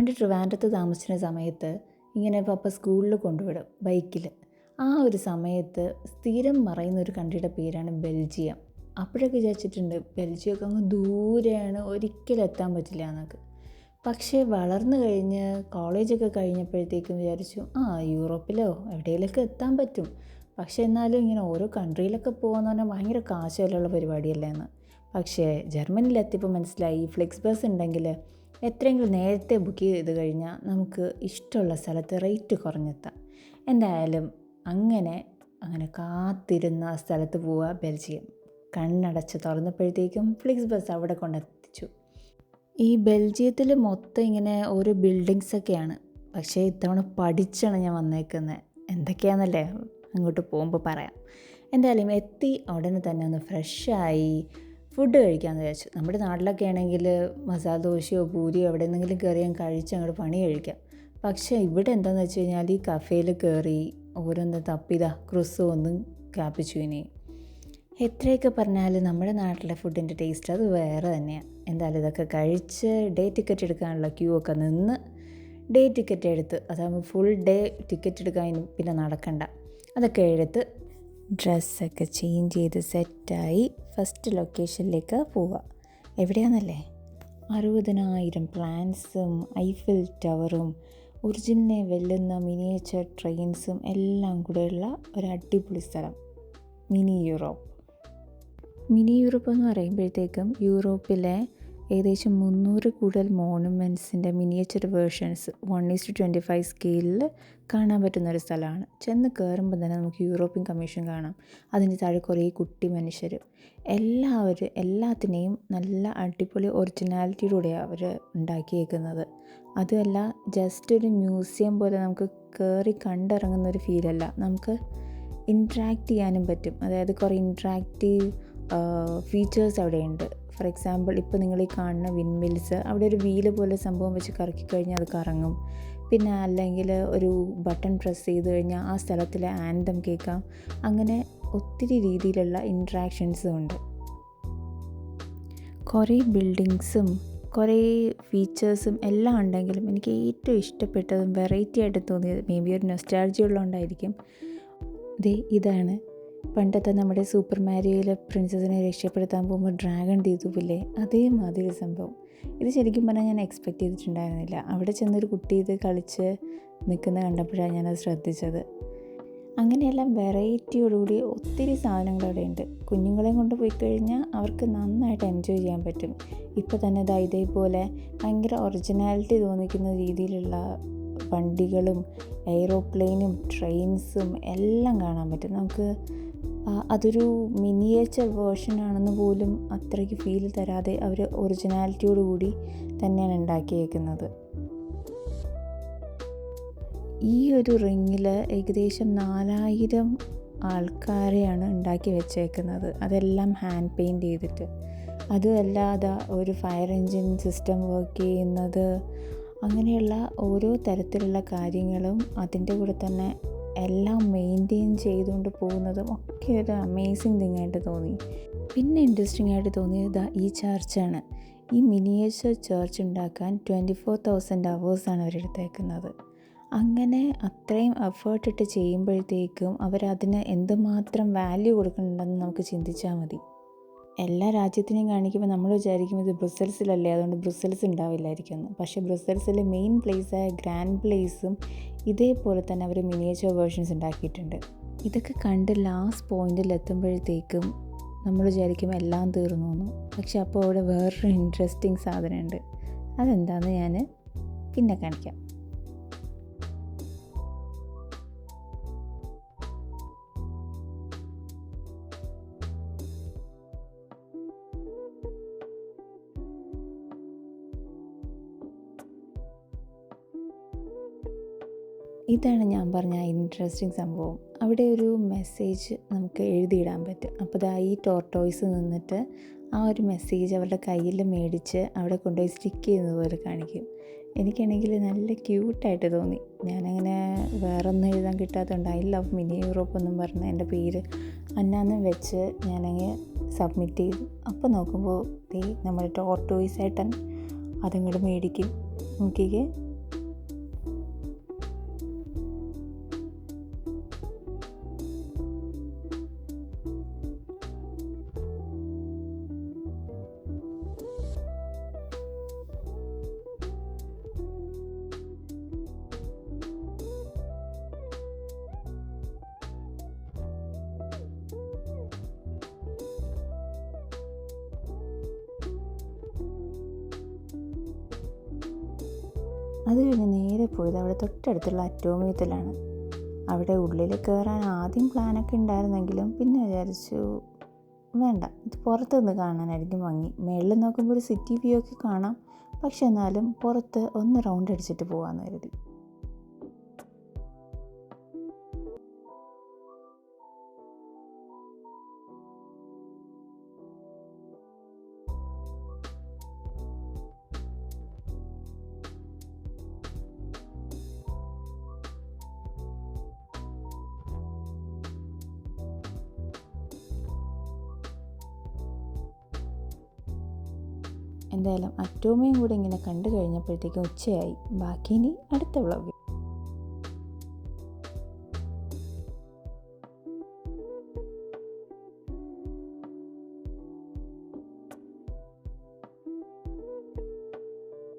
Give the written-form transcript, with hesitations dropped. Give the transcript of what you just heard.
പണ്ട് ട്രിവാൻഡ്രത്ത് താമസിച്ചിരുന്ന സമയത്ത് ഇങ്ങനെ പപ്പ സ്കൂളിൽ കൊണ്ടുവിടും ബൈക്കിൽ. ആ ഒരു സമയത്ത് സ്ഥിരം പറയുന്ന ഒരു കൺട്രിയുടെ പേരാണ് ബെൽജിയം. അപ്പോഴൊക്കെ വിചാരിച്ചിട്ടുണ്ട് ബെൽജിയമൊക്കെ അങ്ങ് ദൂരെയാണ്, ഒരിക്കലും എത്താൻ പറ്റില്ല എന്നൊക്കെ. പക്ഷേ വളർന്നു കഴിഞ്ഞ് കോളേജൊക്കെ കഴിഞ്ഞപ്പോഴത്തേക്കും വിചാരിച്ചു യൂറോപ്പിലോ എവിടെയെങ്കിലുമൊക്കെ എത്താൻ പറ്റും. പക്ഷേ എന്നാലും ഇങ്ങനെ ഓരോ കൺട്രിയിലൊക്കെ പോകുമെന്ന് പറഞ്ഞാൽ ഭയങ്കര കാശ് വിലയുള്ള പരിപാടിയല്ലേ എന്ന്. പക്ഷേ ജർമ്മനിയിലെത്തിയപ്പോൾ മനസ്സിലായി, ഫ്ലെക്സ് ബസ് ഉണ്ടെങ്കിൽ എത്രയെങ്കിലും നേരത്തെ ബുക്ക് ചെയ്ത് കഴിഞ്ഞാൽ നമുക്ക് ഇഷ്ടമുള്ള സ്ഥലത്ത് റേറ്റ് കുറഞ്ഞെത്താം. എന്തായാലും അങ്ങനെ കാത്തിരുന്ന ആ സ്ഥലത്ത് പോവുക ബെൽജിയം. കണ്ണടച്ച് തുറന്നപ്പോഴത്തേക്കും ഫ്ലെക്സ് ബസ് അവിടെ കൊണ്ടെത്തിച്ചു. ഈ ബെൽജിയത്തിൽ മൊത്തം ഇങ്ങനെ ഓരോ ബിൽഡിങ്സൊക്കെയാണ്. പക്ഷേ ഇത്തവണ പഠിച്ചാണ് ഞാൻ വന്നേക്കുന്നത്. എന്തൊക്കെയാണെന്നല്ലേ അങ്ങോട്ട് പോകുമ്പോൾ പറയാം. എന്തായാലും എത്തി ഉടനെ തന്നെ ഒന്ന് ഫ്രഷായി ഫുഡ് കഴിക്കാമെന്ന് വിചാരിച്ചു. നമ്മുടെ നാട്ടിലൊക്കെ ആണെങ്കിൽ മസാല ദോശയോ പൂരിയോ എവിടെ നിന്നെങ്കിലും കയറി ഞാൻ കഴിച്ച് അങ്ങോട്ട് പണി കഴിക്കാം. പക്ഷേ ഇവിടെ എന്താണെന്ന് വെച്ച് കഴിഞ്ഞാൽ ഈ കഫേയിൽ കയറി ഓരോന്ന് തപ്പിതാ ക്രുസോ ഒന്നും കാപ്പിച്ചൂനി. എത്രയൊക്കെ പറഞ്ഞാലും നമ്മുടെ നാട്ടിലെ ഫുഡിൻ്റെ ടേസ്റ്റ് അത് വേറെ തന്നെയാണ്. എന്തായാലും ഇതൊക്കെ കഴിച്ച് ഡേ ടിക്കറ്റ് എടുക്കാനുള്ള ക്യൂ ഒക്കെ നിന്ന് ഡേ ടിക്കറ്റ് എടുത്ത്, അതാകുമ്പോൾ ഫുൾ ഡേ ടിക്കറ്റ് എടുക്കാൻ പിന്നെ നടക്കണ്ട. അതൊക്കെ എടുത്ത് ഡ്രസ്സൊക്കെ ചേഞ്ച് ചെയ്ത് സെറ്റായി ഫസ്റ്റ് ലൊക്കേഷനിലേക്ക് പോവുക. എവിടെയാണെന്നല്ലേ, 60,000 പ്ലാന്റ്സും ഐഫിൽ ടവറും ഒറിജിനലിനെ വെല്ലുന്ന മിനിയേച്ചർ ട്രെയിൻസും എല്ലാം കൂടെയുള്ള ഒരു അടിപൊളി സ്ഥലം, മിനി യൂറോപ്പ്. മിനി യൂറോപ്പ് എന്ന് പറയുമ്പോഴത്തേക്കും യൂറോപ്പിലെ ഏകദേശം 300 കൂടുതൽ മോണുമെൻറ്റ്സിൻ്റെ മിനിയേച്ചർ വേർഷൻസ് 1:25 സ്കെയിലിൽ കാണാൻ പറ്റുന്നൊരു സ്ഥലമാണ്. ചെന്ന് കയറുമ്പോൾ തന്നെ നമുക്ക് യൂറോപ്യൻ കമ്മീഷൻ കാണാം. അതിൻ്റെ താഴെ കുറേ കുട്ടി മനുഷ്യർ, എല്ലാത്തിനെയും നല്ല അടിപൊളി ഒറിജിനാലിറ്റിയിലൂടെയാണ് അവർ ഉണ്ടാക്കിയേക്കുന്നത്. അതുമല്ല ജസ്റ്റ് ഒരു മ്യൂസിയം പോലെ നമുക്ക് കയറി കണ്ടിറങ്ങുന്നൊരു ഫീലല്ല, നമുക്ക് ഇൻട്രാക്ട് ചെയ്യാനും പറ്റും. അതായത് കുറേ ഇൻട്രാക്റ്റീവ് ഫീച്ചേഴ്സ് അവിടെയുണ്ട്. ഫോർ എക്സാമ്പിൾ, ഇപ്പോൾ നിങ്ങൾ ഈ കാണുന്ന വിൻമിൽസ്, അവിടെ ഒരു വീല് പോലെ സംഭവം വെച്ച് കറക്കി കഴിഞ്ഞാൽ അത് കറങ്ങും. പിന്നെ അല്ലെങ്കിൽ ഒരു ബട്ടൺ പ്രസ് ചെയ്ത് കഴിഞ്ഞാൽ ആ സ്ഥലത്തിലെ ആന്തം കേൾക്കാം. അങ്ങനെ ഒത്തിരി രീതിയിലുള്ള ഇൻട്രാക്ഷൻസും ഉണ്ട്. കുറേ ബിൽഡിങ്സും കുറേ ഫീച്ചേഴ്സും എല്ലാം ഉണ്ടെങ്കിലും എനിക്ക് ഏറ്റവും ഇഷ്ടപ്പെട്ടതും വെറൈറ്റി ആയിട്ട് തോന്നിയത്, മേ ബി ഒരു നൊസ്റ്റാൾജിയ ഉള്ളതുകൊണ്ടായിരിക്കും, ഇതാണ്. പണ്ടത്തെ നമ്മുടെ സൂപ്പർ മാരിയോയിലെ പ്രിൻസസിനെ രക്ഷപ്പെടുത്താൻ പോകുമ്പോൾ ഡ്രാഗൺ തീർത്തുമില്ലേ, അതേമാതിരി സംഭവം. ഇത് ശരിക്കും പറഞ്ഞാൽ ഞാൻ എക്സ്പെക്റ്റ് ചെയ്തിട്ടുണ്ടായിരുന്നില്ല. അവിടെ ചെന്നൊരു കുട്ടി ഇത് കളിച്ച് നിൽക്കുന്ന കണ്ടപ്പോഴാണ് ഞാനത് ശ്രദ്ധിച്ചത്. അങ്ങനെയെല്ലാം വെറൈറ്റിയോടുകൂടി ഒത്തിരി സാധനങ്ങൾ അവിടെ ഉണ്ട്. കുഞ്ഞുങ്ങളെയും കൊണ്ട് പോയി കഴിഞ്ഞാൽ അവർക്ക് നന്നായിട്ട് എൻജോയ് ചെയ്യാൻ പറ്റും. ഇപ്പോൾ തന്നെ ഇതേപോലെ ഭയങ്കര ഒറിജിനാലിറ്റി തോന്നിക്കുന്ന രീതിയിലുള്ള വണ്ടികളും എയ്റോപ്ലെയിനും ട്രെയിൻസും എല്ലാം കാണാൻ പറ്റും. നമുക്ക് അതൊരു മിനിയേച്ചർ വേർഷനാണെന്ന് പോലും അത്രയ്ക്ക് ഫീൽ തരാതെ അവർ ഒറിജിനാലിറ്റിയോടുകൂടി തന്നെയാണ് ഉണ്ടാക്കിയേക്കുന്നത്. ഈ ഒരു റിങ്ങിൽ ഏകദേശം 4000 ആൾക്കാരെയാണ് ഉണ്ടാക്കി വെച്ചേക്കുന്നത്. അതെല്ലാം ഹാൻഡ് പെയിൻറ്റ് ചെയ്തിട്ട്. അതുമല്ലാതെ ഒരു ഫയർ എൻജിൻ സിസ്റ്റം വർക്ക് ചെയ്യുന്നത്, അങ്ങനെയുള്ള ഓരോ തരത്തിലുള്ള കാര്യങ്ങളും അതിൻ്റെ കൂടെ തന്നെ എല്ലാം മെയിൻറ്റെയിൻ ചെയ്തുകൊണ്ട് പോകുന്നതും ഒക്കെ ഒരു അമേസിങ് തിങ് ആയിട്ട് തോന്നി. പിന്നെ ഇൻട്രസ്റ്റിംഗ് ആയിട്ട് തോന്നിയത് ഈ ചർച്ചാണ്. ഈ മിനിയേച്ചർ ചർച്ച് ഉണ്ടാക്കാൻ 24,000 hours അവരെടുത്തേക്കുന്നത്. അങ്ങനെ അത്രയും എഫേർട്ട് ഇട്ട് ചെയ്യുമ്പോഴത്തേക്കും അവരതിന് എന്തുമാത്രം വാല്യൂ കൊടുക്കുന്നുണ്ടെന്ന് നമുക്ക് ചിന്തിച്ചാൽ മതി. എല്ലാ രാജ്യത്തിനെയും കാണിക്കുമ്പോൾ നമ്മൾ വിചാരിക്കും ഇത് ബ്രസൽസിലല്ലേ, അതുകൊണ്ട് ബ്രസൽസ് ഉണ്ടാവില്ലായിരിക്കും എന്ന്. പക്ഷേ ബ്രസൽസിലെ മെയിൻ പ്ലേസായ ഗ്രാൻഡ് പ്ലേസും ഇതേപോലെ തന്നെ അവർ മിനിയേച്ചർ വേർഷൻസ് ഉണ്ടാക്കിയിട്ടുണ്ട്. ഇതൊക്കെ കണ്ട് ലാസ്റ്റ് പോയിന്റിൽ എത്തുമ്പോഴത്തേക്കും നമ്മൾ വിചാരിക്കും എല്ലാം തീർന്നു എന്ന്. പക്ഷെ അപ്പോൾ അവിടെ വേറൊരു ഇൻട്രസ്റ്റിംഗ് സാധനമുണ്ട്. അതെന്താണെന്ന് ഞാൻ പിന്നെ കാണിക്കാം. ഇതാണ് ഞാൻ പറഞ്ഞ ഇൻട്രസ്റ്റിംഗ് സംഭവം. അവിടെ ഒരു മെസ്സേജ് നമുക്ക് എഴുതിയിടാൻ പറ്റും. അപ്പോൾ ഈ ടോർട്ടോയ്സ് നിന്നിട്ട് ആ ഒരു മെസ്സേജ് അവരുടെ കയ്യിൽ മേടിച്ച് അവിടെ കൊണ്ടുപോയി സ്റ്റിക്ക് ചെയ്യുന്നത് പോലെ കാണിക്കും. എനിക്കാണെങ്കിൽ നല്ല ക്യൂട്ടായിട്ട് തോന്നി. ഞാനങ്ങനെ വേറൊന്നും എഴുതാൻ കിട്ടാത്തതുകൊണ്ട് ഐ ലവ് മിനി യൂറോപ്പ് എന്നും പറഞ്ഞ് എൻ്റെ പേര് അന്നാന്നും വെച്ച് ഞാനങ്ങ് സബ്മിറ്റ് ചെയ്തു. അപ്പോൾ നോക്കുമ്പോൾ നമ്മുടെ ടോർട്ടോയ്സ് ഏട്ടൻ അതങ്ങോട്ട് മേടിക്കും. നോക്കിക്കേ, അത് കഴിഞ്ഞ് നേരെ പോയത് അവിടെ തൊട്ടടുത്തുള്ള അറ്റോമിയത്തിലാണ്. അവിടെ ഉള്ളിൽ കയറാൻ ആദ്യം പ്ലാനൊക്കെ ഉണ്ടായിരുന്നെങ്കിലും പിന്നെ വിചാരിച്ചു വേണ്ട, ഇത് പുറത്തുനിന്ന് കാണാനായിരിക്കും ഭംഗി. മേളിൽ നോക്കുമ്പോൾ ഒരു സിറ്റി വ്യൂ ഒക്കെ കാണാം, പക്ഷെ എന്നാലും പുറത്ത് ഒന്ന് റൗണ്ട് അടിച്ചിട്ട് പോകാമെന്ന് കരുതി. എന്തായാലും അറ്റോമിയും കൂടി ഇങ്ങനെ കണ്ടു കഴിഞ്ഞപ്പോഴത്തേക്കും ഉച്ചയായി. ബാക്കി ഇനി അടുത്ത വ്ളോഗിൽ.